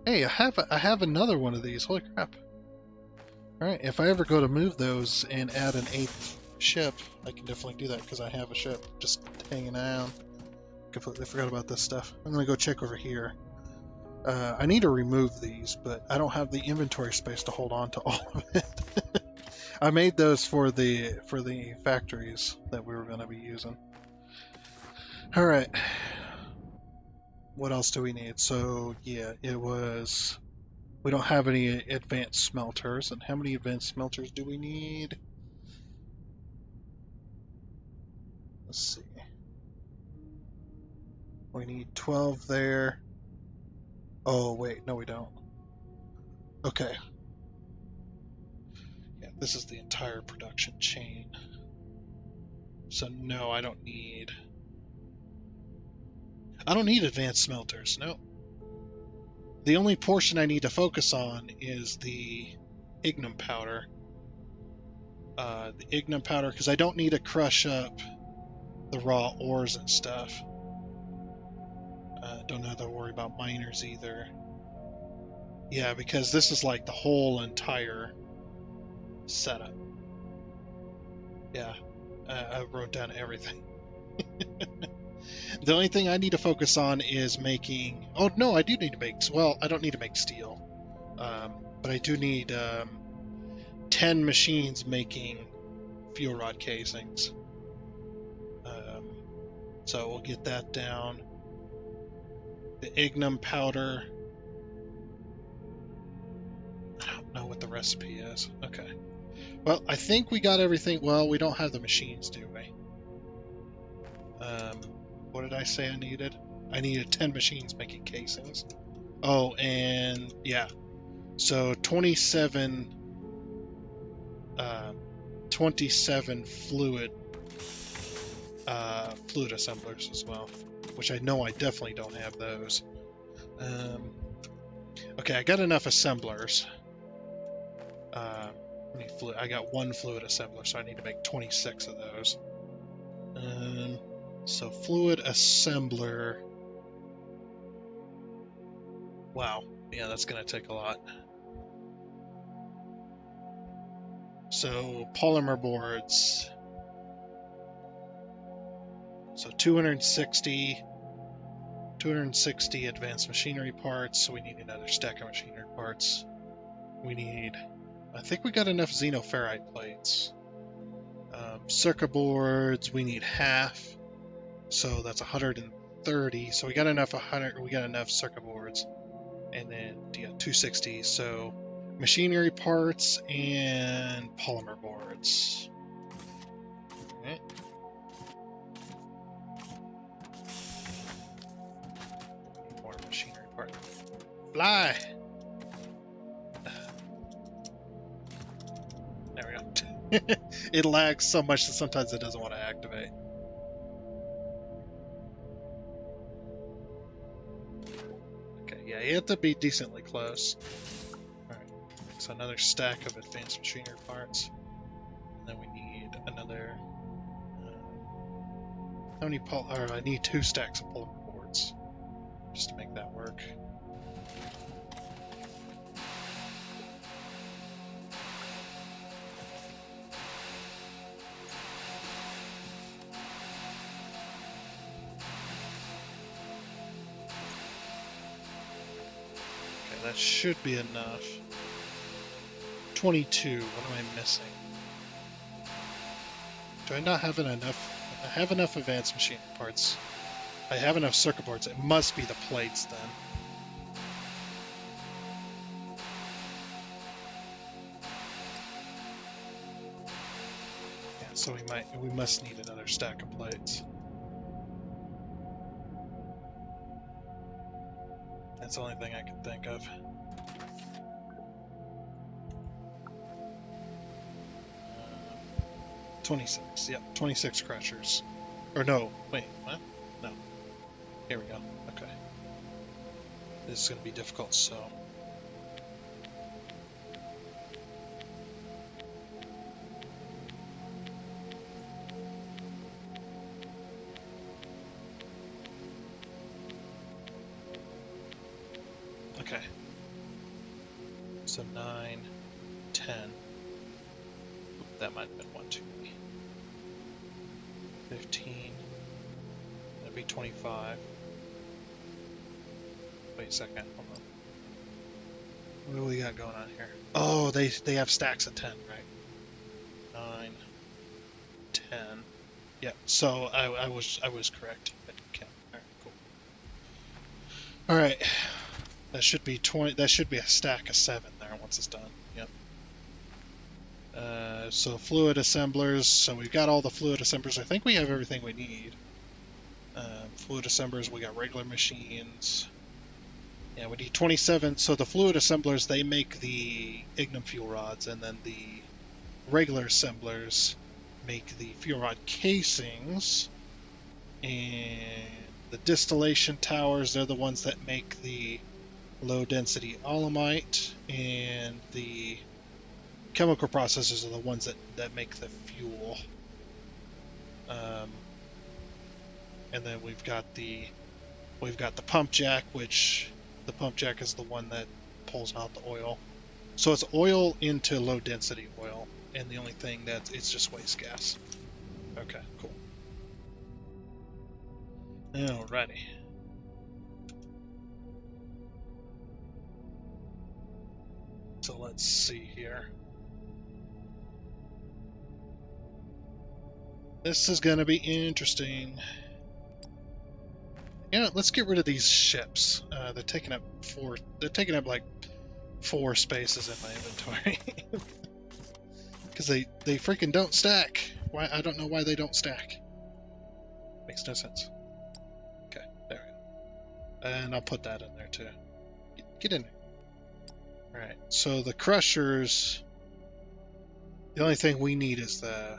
Speaker 1: Hey, I have another one of these. Holy crap. Alright, if I ever go to move those and add an 8th ship, I can definitely do that because I have a ship just hanging around. Completely forgot about this stuff. I'm gonna go check over here. I need to remove these, but I don't have the inventory space to hold on to all of it. I made those for the factories that we were going to be using. All right. What else do we need? So yeah, it was. We don't have any advanced smelters, and how many advanced smelters do we need? Let's see. We need 12 there. Oh wait, no, we don't. Okay. This is the entire production chain. So no, I don't need advanced smelters, no. The only portion I need to focus on is the ignum powder. Because I don't need to crush up the raw ores and stuff. Don't have to worry about miners either. Yeah, because this is like the whole entire setup. Yeah, I wrote down everything. The only thing I need to focus on is making... Oh, no, I do need to make... Well, I don't need to make steel. But I do need 10 machines making fuel rod casings. So we'll get that down. The ignum powder. I don't know what the recipe is. Okay. Well, I think we got everything. Well, we don't have the machines, do we? What did I say I needed? I needed 10 machines making casings. Oh, and yeah. So 27 fluid assemblers as well, which I know I definitely don't have those. Okay, I got enough assemblers. I got 1 fluid assembler, so I need to make 26 of those. So fluid assembler. Wow, yeah, that's gonna take a lot. So polymer boards. So 260 advanced machinery parts. So we need another stack of machinery parts. We need, I think we got enough xenoferrite plates. Circuit boards, we need half. So that's 130. So we got enough circuit boards. And then yeah, 260. So machinery parts and polymer boards. Okay. More machinery part. Fly! There we go. It lags so much that sometimes it doesn't want to activate. You have to be decently close. Alright, so another stack of advanced machinery parts. And then we need another... how many I need 2 stacks of polymer boards just to make that work. That should be enough. 22. What am I missing? Do I not have enough? I have enough advanced machine parts. I have enough circuit boards. It must be the plates then. Yeah, so we must need another stack of plates. That's the only thing I can think of. 26, yep, 26 crushers. Or no, wait, what? No. Here we go, okay. This is going to be difficult, so... Okay. So 9, 10. That might have been 1 too many. 15. That'd be 25. Wait a second. Hold on. What do we got going on here? Oh, they have stacks of 10, right? 9, 10. Yeah. So I was correct. Okay. All right. Cool. All right. That should be 20. That should be a stack of 7 there once it's done. Yep. So fluid assemblers. So we've got all the fluid assemblers. I think we have everything we need. Fluid assemblers. We got regular machines. Yeah, we need 27. So the fluid assemblers, they make the ignum fuel rods, and then the regular assemblers make the fuel rod casings, and the distillation towers, they're the ones that make the low density alumite, and the chemical processors are the ones that make the fuel. And then we've got the pump jack, which the pump jack is the one that pulls out the oil. So it's oil into low density oil, and the only thing it's just waste gas. Okay, cool. Alrighty. So let's see here. This is gonna be interesting. Yeah, let's get rid of these ships. They're taking up like 4 spaces in my inventory. Because they freaking don't stack. Why? I don't know why they don't stack. Makes no sense. Okay, there we go. And I'll put that in there too. Get in there. Alright, so the crushers, the only thing we need is the...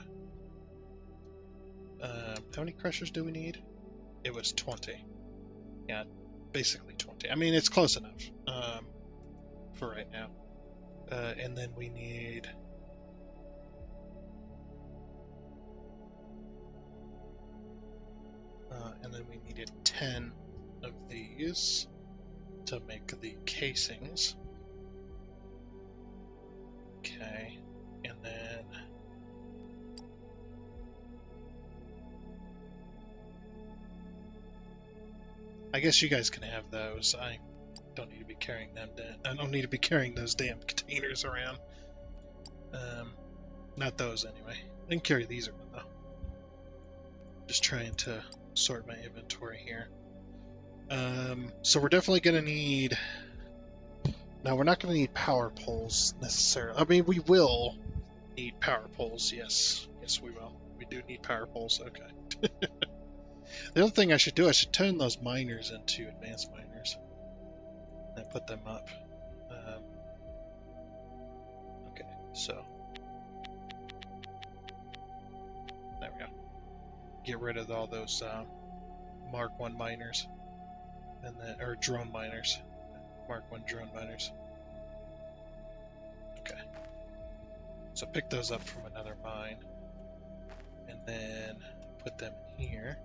Speaker 1: how many crushers do we need? It was 20. Yeah, basically 20. I mean, it's close enough for right now. And then we need... and then we needed 10 of these to make the casings. Okay, and then I guess you guys can have those. I don't need to be carrying them. I don't need to be carrying those damn containers around. Not those anyway. I can carry these around though. Just trying to sort my inventory here. So we're definitely gonna need. Now we're not gonna need power poles necessarily. I mean, we will need power poles. Yes, we will. We do need power poles. Okay. The other thing I should do, I should turn those miners into advanced miners and put them up. Okay, so there we go. Get rid of all those Mark 1 miners, and then or drone miners. Mark 1 drone miners. Okay. So pick those up from another mine, and then put them in here.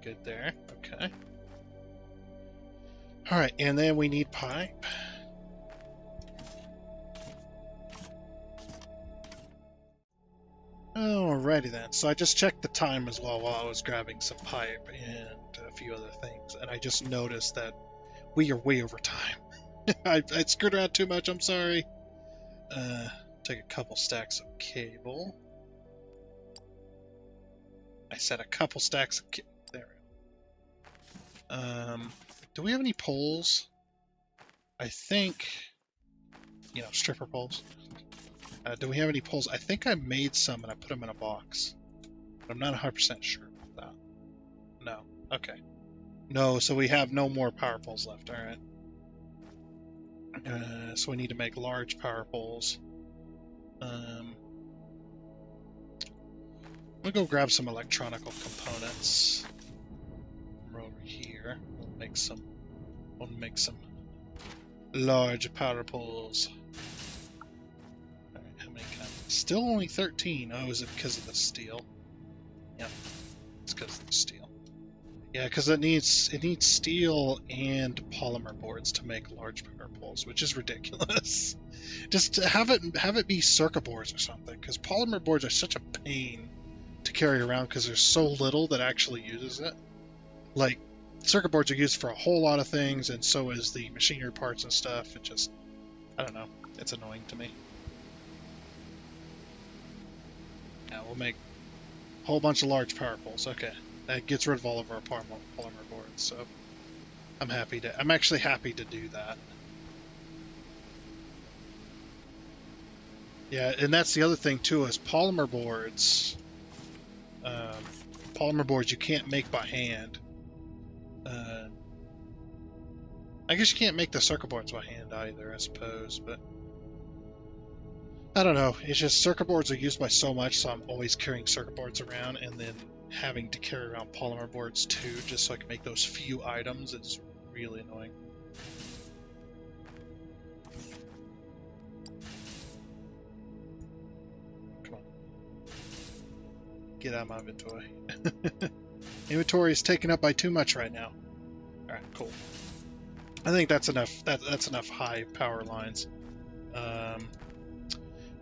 Speaker 1: Good there. Okay. Alright, and then we need pipe. Alrighty then. So I just checked the time as well while I was grabbing some pipe and a few other things, and I just noticed that we are way over time. I screwed around too much, I'm sorry. Take a couple stacks of cable. I said a couple stacks of cable. There we go. Do we have any poles? I think, stripper poles. Do we have any poles? I think I made some and I put them in a box. But I'm not 100% sure about that. No. Okay. No, so we have no more power poles left. Alright. So we need to make large power poles. I'm gonna go grab some electronical components from over here. We'll make some large power poles. Alright, how many can I make? Still only 13. Oh, is it because of the steel? Yep, it's because of the steel. Yeah, because it needs steel and polymer boards to make large power poles, which is ridiculous. Just have it be circuit boards or something, because polymer boards are such a pain to carry around because there's so little that actually uses it. Like, circuit boards are used for a whole lot of things, and so is the machinery parts and stuff. It just, I don't know, it's annoying to me. Yeah, we'll make a whole bunch of large power poles. Okay. That gets rid of all of our polymer boards, so I'm actually happy to do that. Yeah, and that's the other thing too, is polymer boards. Polymer boards you can't make by hand. I guess you can't make the circuit boards by hand either, I suppose, but I don't know. It's just circuit boards are used by so much, so I'm always carrying circuit boards around, and then having to carry around polymer boards too, just so I can make those few items. It's really annoying. Come on. Get out of my inventory. Inventory is taken up by too much right now. Alright, cool. I think that's enough. That's enough high power lines.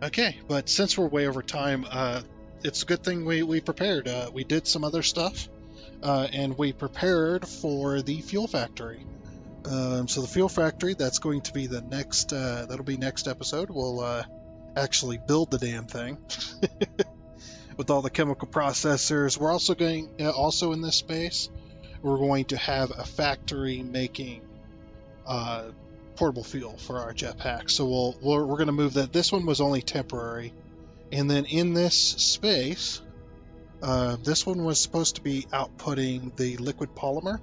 Speaker 1: Okay, but since we're way over time, it's a good thing we prepared. We did some other stuff, and we prepared for the fuel factory. So the fuel factory, that's going to be the next. That'll be next episode. We'll actually build the damn thing with all the chemical processors. We're also going, also in this space, we're going to have a factory making portable fuel for our jetpack. So we're going to move that. This one was only temporary, and then in this space, this one was supposed to be outputting the liquid polymer.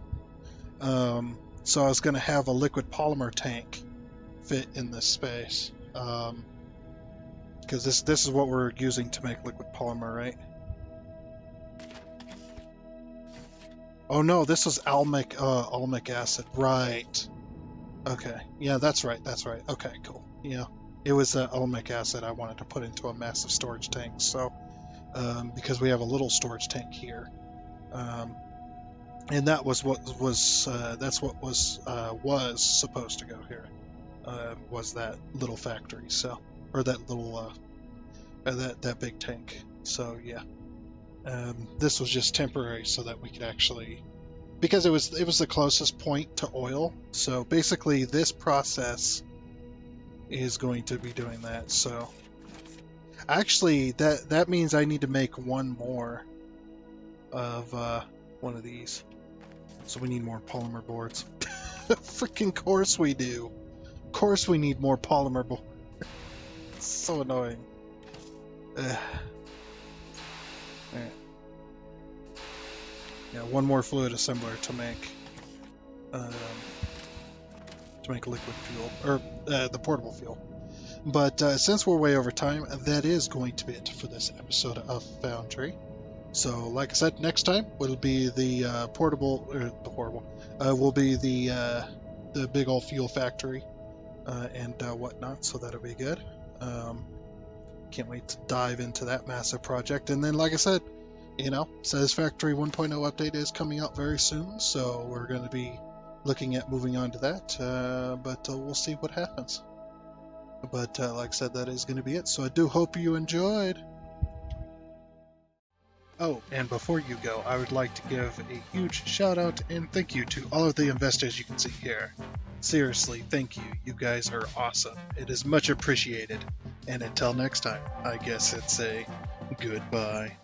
Speaker 1: So I was going to have a liquid polymer tank fit in this space, because this is what we're using to make liquid polymer, right? Oh no, this was almic acid, right? Okay, yeah, that's right, Okay, cool. Yeah, it was almic acid I wanted to put into a massive storage tank. So, because we have a little storage tank here, and that was what was that's what was supposed to go here, was that little factory. So, or that little that big tank. So yeah, this was just temporary so that we could actually. Because it was the closest point to oil, so basically this process is going to be doing that. So actually, that means I need to make one more of one of these. So we need more polymer boards. Freaking course we do. Of course we need more polymer boards. It's so annoying. Alright. Yeah, one more fluid assembler to make liquid fuel, or the portable fuel. But since we're way over time, that is going to be it for this episode of Foundry. So, like I said, next time will be the will be the big old fuel factory and whatnot. So that'll be good. Can't wait to dive into that massive project. And then, like I said, Satisfactory 1.0 update is coming out very soon, so we're going to be looking at moving on to that, but we'll see what happens. But like I said, that is going to be it, so I do hope you enjoyed. Oh, and before you go, I would like to give a huge shout out and thank you to all of the investors you can see here. Seriously, thank you. You guys are awesome. It is much appreciated. And until next time, I guess it's a goodbye.